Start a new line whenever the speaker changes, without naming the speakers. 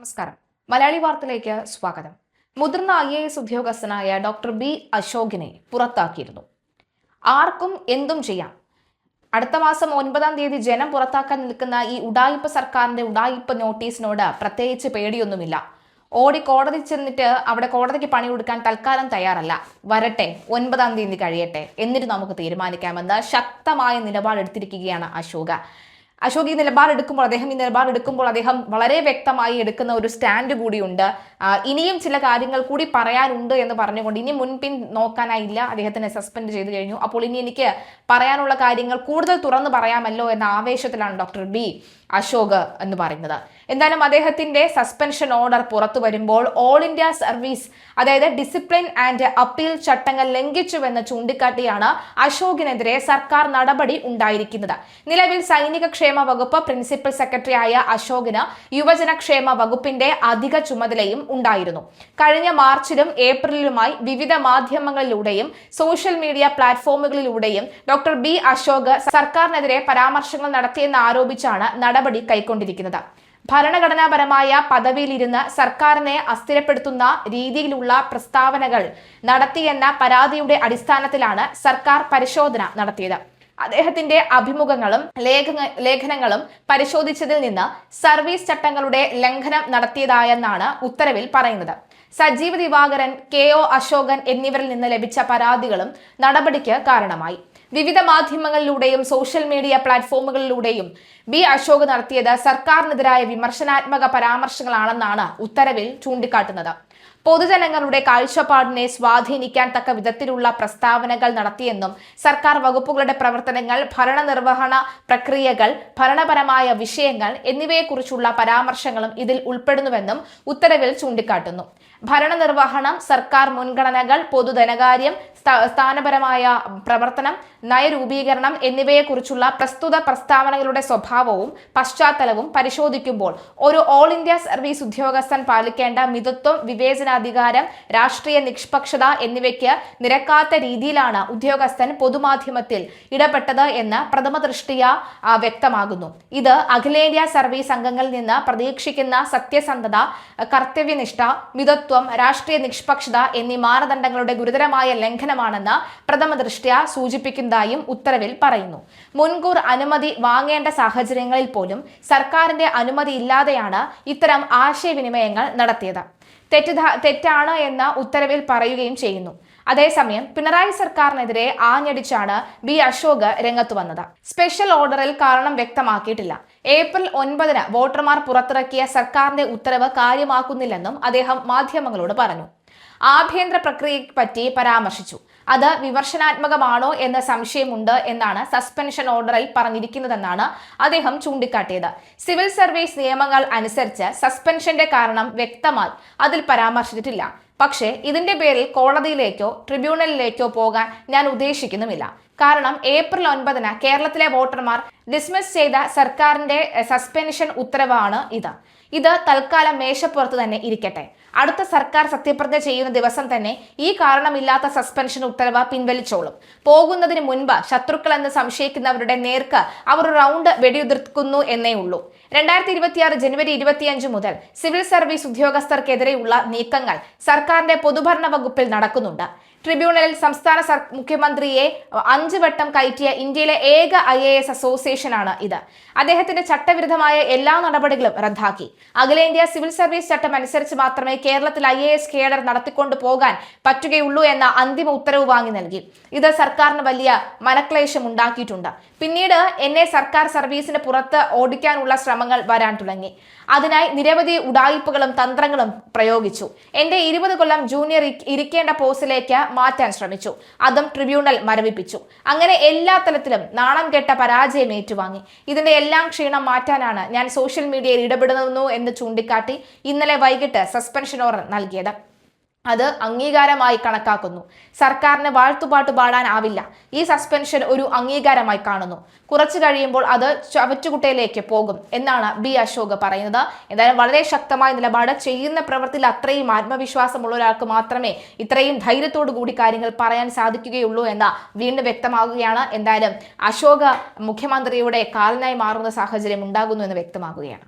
നമസ്കാരം. മലയാളി വാർത്തയിലേക്ക് സ്വാഗതം. മുതിർന്ന IAS ഉദ്യോഗസ്ഥനായ ഡോക്ടർ ബി അശോകിനെ പുറത്താക്കിയിരുന്നു. ആർക്കും എന്തും ചെയ്യാം. അടുത്ത മാസം 9-ാം തീയതി ജനം പുറത്താക്കാൻ നിൽക്കുന്ന ഈ ഉഡായിപ്പ് സർക്കാരിന്റെ ഉഡായിപ്പ് നോട്ടീസിനോട് പ്രത്യേകിച്ച് പേടിയൊന്നുമില്ല. ഓടി കോടതി ചെന്നിട്ട് അവിടെ കോടതിക്ക് പണി കൊടുക്കാൻ തൽക്കാലം തയ്യാറല്ല. വരട്ടെ, 9-ാം തീയതി കഴിയട്ടെ, എന്നിട്ട് നമുക്ക് തീരുമാനിക്കാമെന്ന് ശക്തമായ നിലപാടെടുത്തിരിക്കുകയാണ് അശോക് ഈ നിലപാടെടുക്കുമ്പോൾ അദ്ദേഹം വളരെ വ്യക്തമായി എടുക്കുന്ന ഒരു സ്റ്റാൻഡ് കൂടിയുണ്ട്. ഇനിയും ചില കാര്യങ്ങൾ കൂടി പറയാനുണ്ട് എന്ന് പറഞ്ഞുകൊണ്ട് ഇനി മുൻപിൻ നോക്കാനായില്ല, അദ്ദേഹത്തിനെ സസ്പെൻഡ് ചെയ്തു കഴിഞ്ഞു. അപ്പോൾ ഇനി എനിക്ക് പറയാനുള്ള കാര്യങ്ങൾ കൂടുതൽ തുറന്നു പറയാമല്ലോ എന്ന ആവേശത്തിലാണ് ഡോക്ടർ ബി അശോക് എന്ന് പറയുന്നത്. എന്തായാലും അദ്ദേഹത്തിന്റെ സസ്പെൻഷൻ ഓർഡർ പുറത്തു വരുമ്പോൾ ഓൾ ഇന്ത്യ സർവീസ്, അതായത് ഡിസിപ്ലിൻ ആൻഡ് അപ്പീൽ ചട്ടങ്ങൾ ലംഘിച്ചുവെന്ന് ചൂണ്ടിക്കാട്ടിയാണ് അശോകിനെതിരെ സർക്കാർ നടപടി ഉണ്ടായിരിക്കുന്നത്. നിലവിൽ സൈനിക ക്ഷേമ വകുപ്പ് പ്രിൻസിപ്പൽ സെക്രട്ടറി ആയ അശോകിന് യുവജനക്ഷേമ വകുപ്പിന്റെ അധിക ചുമതലയും ഉണ്ടായിരുന്നു. കഴിഞ്ഞ മാർച്ചിലും ഏപ്രിലിലുമായി വിവിധ മാധ്യമങ്ങളിലൂടെയും സോഷ്യൽ മീഡിയ പ്ലാറ്റ്ഫോമുകളിലൂടെയും ഡോക്ടർ ബി അശോക് സർക്കാരിനെതിരെ പരാമർശങ്ങൾ നടത്തിയെന്ന് ആരോപിച്ചാണ് നടപടി കൈക്കൊണ്ടിരിക്കുന്നത്. ഭരണഘടനാപരമായ പദവിയിലിരുന്ന് സർക്കാരിനെ അസ്ഥിരപ്പെടുത്തുന്ന രീതിയിലുള്ള പ്രസ്താവനകൾ നടത്തിയെന്ന പരാതിയുടെ അടിസ്ഥാനത്തിലാണ് സർക്കാർ പരിശോധന നടത്തിയത്. അദ്ദേഹത്തിന്റെ അഭിമുഖങ്ങളും ലേഖനങ്ങളും പരിശോധിച്ചതിൽ നിന്ന് സർവീസ് ചട്ടങ്ങളുടെ ലംഘനം നടത്തിയതായെന്നാണ് ഉത്തരവിൽ പറയുന്നത്. സജീവ് ദിവാകരൻ, KO അശോകൻ എന്നിവരിൽ നിന്ന് ലഭിച്ച പരാതികളും നടപടിക്ക് കാരണമായി. വിവിധ മാധ്യമങ്ങളിലൂടെയും സോഷ്യൽ മീഡിയ പ്ലാറ്റ്ഫോമുകളിലൂടെയും ബി അശോക് നടത്തിയത് സർക്കാരിനെതിരായ വിമർശനാത്മക പരാമർശങ്ങളാണെന്നാണ് ഉത്തരവിൽ ചൂണ്ടിക്കാട്ടുന്നത്. പൊതുജനങ്ങളുടെ കാഴ്ചപ്പാടിനെ സ്വാധീനിക്കാൻ തക്ക വിധത്തിലുള്ള പ്രസ്താവനകൾ നടത്തിയെന്നും സർക്കാർ വകുപ്പുകളുടെ പ്രവർത്തനങ്ങൾ, ഭരണനിർവഹണ പ്രക്രിയകൾ, ഭരണപരമായ വിഷയങ്ങൾ എന്നിവയെക്കുറിച്ചുള്ള പരാമർശങ്ങളും ഇതിൽ ഉൾപ്പെടുന്നുവെന്നും ഉത്തരവിൽ ചൂണ്ടിക്കാട്ടുന്നു. ഭരണനിർവഹണം, സർക്കാർ മുൻഗണനകൾ, പൊതുധനകാര്യം, സ്ഥാനപരമായ പ്രവർത്തനം, നയരൂപീകരണം എന്നിവയെക്കുറിച്ചുള്ള പ്രസ്തുത പ്രസ്താവനകളുടെ സ്വഭാവവും പശ്ചാത്തലവും പരിശോധിക്കുമ്പോൾ ഒരു ഓൾ ഇന്ത്യ സർവീസ് ഉദ്യോഗസ്ഥൻ പാലിക്കേണ്ട മിതത്വം, വിവേചനാധികാരം, രാഷ്ട്രീയ നിഷ്പക്ഷത എന്നിവയ്ക്ക് നിരക്കാത്ത രീതിയിലാണ് ഉദ്യോഗസ്ഥൻ പൊതുമാധ്യമത്തിൽ ഇടപെട്ടത് എന്ന് പ്രഥമദൃഷ്ടിയ വ്യക്തമാകുന്നു. ഇത് അഖിലേന്ത്യാ സർവീസ് അംഗങ്ങളിൽ നിന്ന് പ്രതീക്ഷിക്കുന്ന സത്യസന്ധത, കർത്തവ്യനിഷ്ഠ, മിതത്വം, രാഷ്ട്രീയ നിഷ്പക്ഷത എന്നീ മാനദണ്ഡങ്ങളുടെ ഗുരുതരമായ ലംഘനമാണെന്ന് പ്രഥമദൃഷ്ട്യാ സൂചിപ്പിക്കുന്നതായും ഉത്തരവിൽ പറയുന്നു. മുൻകൂർ അനുമതി വാങ്ങേണ്ട സാഹചര്യങ്ങളിൽ പോലും സർക്കാരിന്റെ അനുമതി ഇല്ലാതെയാണ് ഇത്തരം ആശയവിനിമയങ്ങൾ നടത്തിയത്. തെറ്റാണ് എന്ന് ഉത്തരവിൽ പറയുകയും ചെയ്യുന്നു. അതേസമയം പിണറായി സർക്കാരിനെതിരെ ആഞ്ഞടിച്ചാണ് ബി അശോക് രംഗത്ത് വന്നത്. സ്പെഷ്യൽ ഓർഡറിൽ കാരണം വ്യക്തമാക്കിയിട്ടില്ല. ഏപ്രിൽ 9-ന് വോട്ടർമാർ പുറത്തിറക്കിയ സർക്കാരിന്റെ ഉത്തരവ് കാര്യമാക്കുന്നില്ലെന്നും അദ്ദേഹം മാധ്യമങ്ങളോട് പറഞ്ഞു. ആഭ്യന്തര പ്രക്രിയയെപ്പറ്റി പരാമർശിച്ചു. അത് വിമർശനാത്മകമാണോ എന്ന സംശയമുണ്ട് എന്നാണ് സസ്പെൻഷൻ ഓർഡറിൽ പറഞ്ഞിരിക്കുന്നതെന്നാണ് അദ്ദേഹം ചൂണ്ടിക്കാട്ടിയത്. സിവിൽ സർവീസ് നിയമങ്ങൾ അനുസരിച്ച് സസ്പെൻഷന്റെ കാരണം വ്യക്തമായി അതിൽ പരാമർശിച്ചിട്ടില്ല. പക്ഷേ ഇതിന്റെ പേരിൽ കോടതിയിലേക്കോ ട്രിബ്യൂണലിലേക്കോ പോകാൻ ഞാൻ ഉദ്ദേശിക്കുന്നുമില്ല. കാരണം ഏപ്രിൽ 9-ന് കേരളത്തിലെ വോട്ടർമാർ ഡിസ്മിസ് ചെയ്ത സർക്കാരിന്റെ സസ്പെൻഷൻ ഉത്തരവാണ് ഇത് തൽക്കാലം മേശപ്പുറത്ത് തന്നെ ഇരിക്കട്ടെ. അടുത്ത സർക്കാർ സത്യപ്രതിജ്ഞ ചെയ്യുന്ന ദിവസം തന്നെ ഈ കാരണമില്ലാത്ത സസ്പെൻഷൻ ഉത്തരവ് പിൻവലിച്ചോളും. പോകുന്നതിന് മുൻപ് ശത്രുക്കളെന്ന് സംശയിക്കുന്നവരുടെ നേർക്ക് അവർ റൗണ്ട് വെടിയുതിർക്കുന്നു എന്നേ ഉള്ളൂ. 2026 ജനുവരി 25 മുതൽ സിവിൽ സർവീസ് ഉദ്യോഗസ്ഥർക്കെതിരെയുള്ള നീക്കങ്ങൾ സർക്കാരിന്റെ പൊതുഭരണ വകുപ്പിൽ നടക്കുന്നുണ്ട്. ട്രിബ്യൂണലിൽ സംസ്ഥാന മുഖ്യമന്ത്രിയെ 5 വട്ടം കയറ്റിയ ഇന്ത്യയിലെ ഏക IAS അസോസിയേഷനാണ് ഇത്. അദ്ദേഹത്തിന്റെ ചട്ടവിരുദ്ധമായ എല്ലാ നടപടികളും റദ്ദാക്കി. അഖിലേന്ത്യാ സിവിൽ സർവീസ് ചട്ടം അനുസരിച്ച് മാത്രമേ കേരളത്തിൽ IAS കേഡർ നടത്തിക്കൊണ്ടു പോകാൻ പറ്റുകയുള്ളൂ എന്ന അന്തിമ ഉത്തരവ് വാങ്ങി നൽകി. ഇത് സർക്കാരിന് വലിയ മനക്ലേശം ഉണ്ടാക്കിയിട്ടുണ്ട്. പിന്നീട് എന്നെ സർക്കാർ സർവീസിന് പുറത്ത് ഓടിക്കാനുള്ള ശ്രമങ്ങൾ വരാൻ തുടങ്ങി. അതിനായി നിരവധി ഉഡായിപ്പുകളും തന്ത്രങ്ങളും പ്രയോഗിച്ചു. എന്റെ 20 കൊല്ലം ജൂനിയർ ഇരിക്കേണ്ട പോസ്റ്റിലേക്ക് മാറ്റാൻ ശ്രമിച്ചു. അതും ട്രിബ്യൂണൽ മരവിപ്പിച്ചു. അങ്ങനെ എല്ലാ തലത്തിലും നാണം കെട്ട പരാജയം ഏറ്റുവാങ്ങി. ഇതിന്റെ എല്ലാം ക്ഷീണം മാറ്റാനാണ് ഞാൻ സോഷ്യൽ മീഡിയയിൽ ഇടപെടുന്നു എന്ന് ചൂണ്ടിക്കാട്ടി ഇന്നലെ വൈകിട്ട് സസ്പെൻഷൻ ഓർഡർ നൽകിയത്. അത് അംഗീകാരമായി കണക്കാക്കുന്നു. സർക്കാരിന് വാഴ്ത്തുപാട്ട് പാടാനാവില്ല. ഈ സസ്പെൻഷൻ ഒരു അംഗീകാരമായി കാണുന്നു. കുറച്ചു കഴിയുമ്പോൾ അത് ചവറ്റുകുട്ടയിലേക്ക് പോകും എന്നാണ് ബി അശോക് പറയുന്നത്. എന്തായാലും വളരെ ശക്തമായ നിലപാട്. ചെയ്യുന്ന പ്രവൃത്തിയിൽ അത്രയും ആത്മവിശ്വാസമുള്ള ഒരാൾക്ക് മാത്രമേ ഇത്രയും ധൈര്യത്തോടു കൂടി കാര്യങ്ങൾ പറയാൻ സാധിക്കുകയുള്ളൂ എന്ന് വീണ്ടും വ്യക്തമാകുകയാണ്. എന്തായാലും അശോക് മുഖ്യമന്ത്രിയുടെ കാലനായി മാറുന്ന സാഹചര്യം ഉണ്ടാകുന്നു എന്ന് വ്യക്തമാകുകയാണ്.